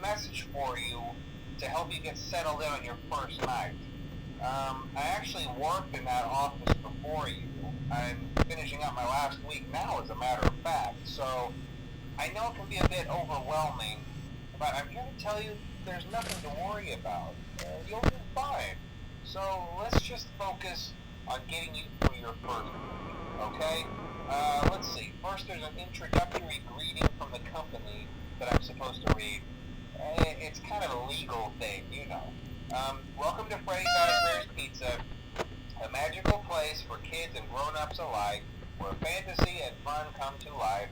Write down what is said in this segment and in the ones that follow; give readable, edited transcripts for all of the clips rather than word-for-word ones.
message for you to help you get settled in on your first night. I actually worked in that office before you. I'm finishing up my last week now, as a matter of fact, so I know it can be a bit overwhelming, but I'm here to tell you there's nothing to worry about. You'll be fine. So let's just focus on getting you through your first week, okay? Let's see. First, there's an introductory greeting from the company that I'm supposed to read. It's kind of a legal thing, you know. Welcome to Freddy Fazbear's Pizza, a magical place for kids and grown-ups alike, where fantasy and fun come to life.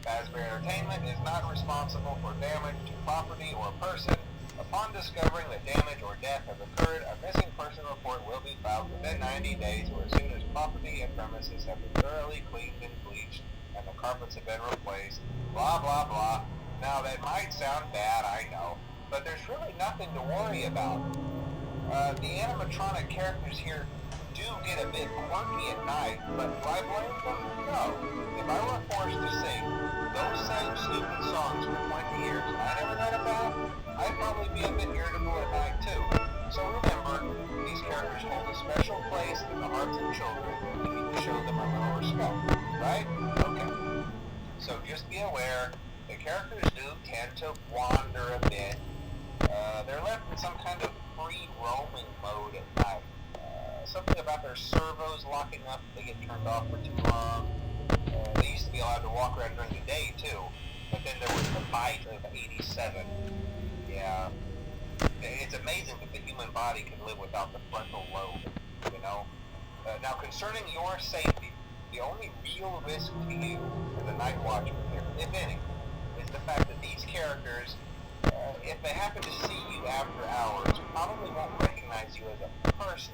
Fazbear Entertainment is not responsible for damage to property or person. Upon discovering that damage or death has occurred, a missing person report will be filed within 90 days or as soon as property and premises have been thoroughly cleaned and bleached and the carpets have been replaced. Blah, blah, blah. Now, that might sound bad, I know, but there's really nothing to worry about. The animatronic characters here do get a bit quirky at night, but do I blame them? No. If I were forced to sing those same stupid songs for 20 years and I never got a bath, I'd probably be a bit irritable at night too. So remember, these characters hold a special place in the hearts of children, and we need to show them a little respect, right? Okay. So just be aware, the characters do tend to wander a bit. They're left in some kind of free roaming mode at night. Something about their servos locking up if they get turned off for too long. They used to be allowed to walk around during the day too, but then there was the bite of 87. Yeah, it's amazing that the human body can live without the frontal lobe, you know? Now, concerning your safety, the only real risk to you as a night watchman here, if any, is the fact that these characters, if they happen to see you after hours, probably won't recognize you as a person.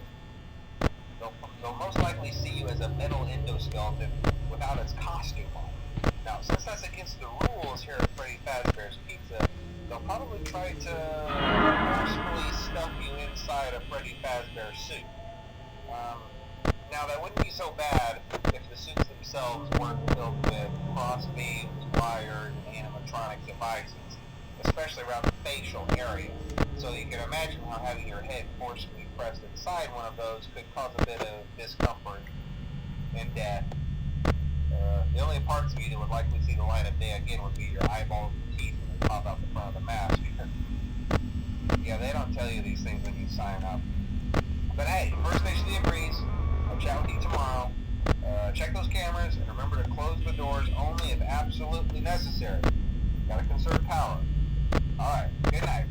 They'll most likely see you as a metal endoskeleton without its costume on. Now, since that's against the rules here at Freddy Fazbear's Pizza, they'll probably try to forcefully stuff you inside a Freddy Fazbear suit. Now, that wouldn't be so bad if the suits themselves weren't filled with cross beams, wires, and animatronic devices, especially around the facial area. So you can imagine how having your head forcefully pressed inside one of those could cause a bit of discomfort and death. The only parts of you that would likely see the light of day again would be your eyeballs and teeth when they pop out the front of the mask. Yeah, they don't tell you these things when you sign up. But hey, First Station agrees. I'll chat with you tomorrow. Check those cameras and remember to close the doors only if absolutely necessary. Gotta conserve power. Alright, good night.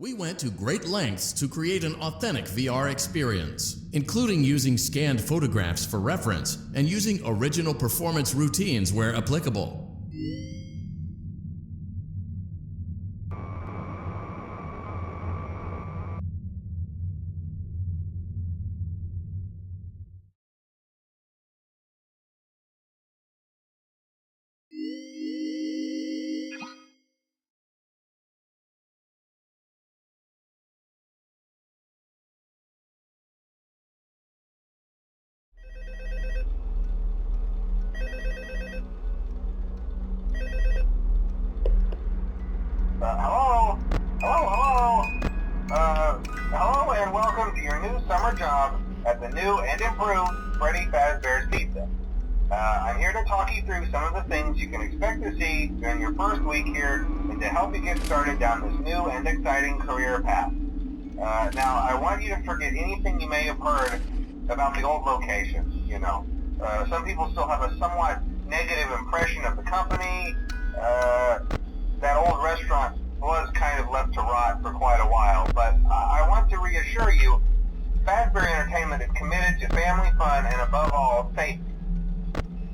We went to great lengths to create an authentic VR experience, including using scanned photographs for reference and using original performance routines where applicable. Hello and welcome to your new summer job at the new and improved Freddy Fazbear's Pizza. I'm here to talk you through some of the things you can expect to see during your first week here and to help you get started down this new and exciting career path. Now, I want you to forget anything you may have heard about the old location, you know. Some people still have a somewhat negative impression of the company. That old restaurant was kind of left to rot for quite a while, but I want to reassure you, Fazbear Entertainment is committed to family fun and above all, safety.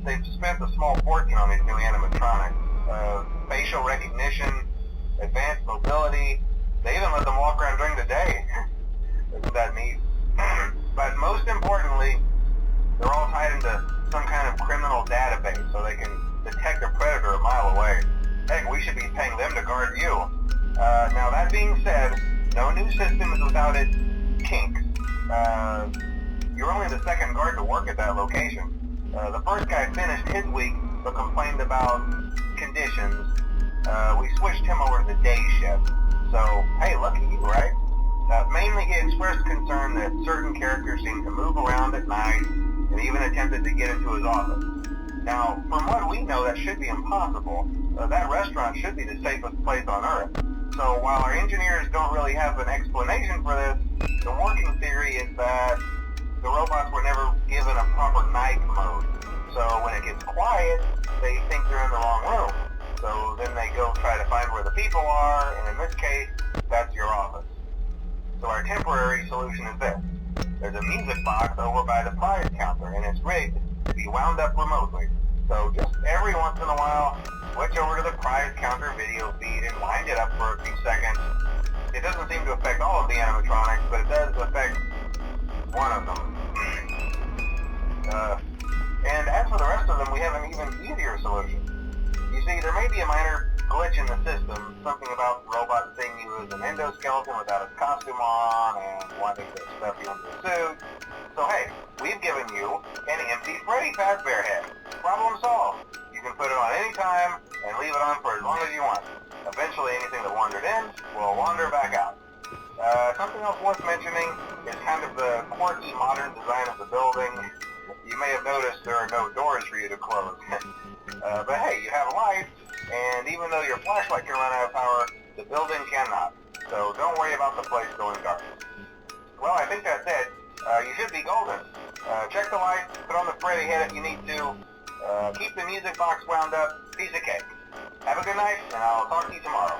They've spent a small fortune on these new animatronics. Facial recognition, advanced mobility, they even let them walk around during the day. Isn't that neat? But most importantly, they're all tied into some kind of criminal database so they can detect a predator a mile away. Heck, we should be paying them to guard you. Now that being said, no new system is without its kinks. You're only the second guard to work at that location. The first guy finished his week but complained about conditions. We switched him over to the day shift. So, hey, lucky you, right? Mainly he expressed concern that certain characters seemed to move around at night and even attempted to get into his office. Now, from what we know, that should be impossible. That restaurant should be the safest place on Earth. So while our engineers don't really have an explanation for this, the working theory is that the robots were never given a proper night mode. So when it gets quiet, they think they're in the wrong room. So then they go try to find where the people are, and in this case, that's your office. So our temporary solution is this. There's a music box over by the prize counter, and it's rigged to be wound up remotely. So just every once in a while, switch over to the prize counter video feed and wind it up for a few seconds. It doesn't seem to affect all of the animatronics, but it does affect one of them. And as for the rest of them, we have an even easier solution. You see, there may be a minor glitch in the system, something about the robot seeing you as an endoskeleton without its costume on and wanting to stuff you into a suit. So hey, we've given you an empty Freddy Fazbear head. Problem solved. You can put it on any time and leave it on for as long as you want. Eventually anything that wandered in will wander back out. Something else worth mentioning is kind of the quirky modern design of the building. You may have noticed there are no doors for you to close. But hey, you have lights, and even though your flashlight can run out of power, the building cannot. So don't worry about the place going dark. Well, I think that's it. You should be golden. Check the lights, put on the Freddy head if you need to. Keep the music box wound up. Piece of cake. Have a good night, and I'll talk to you tomorrow.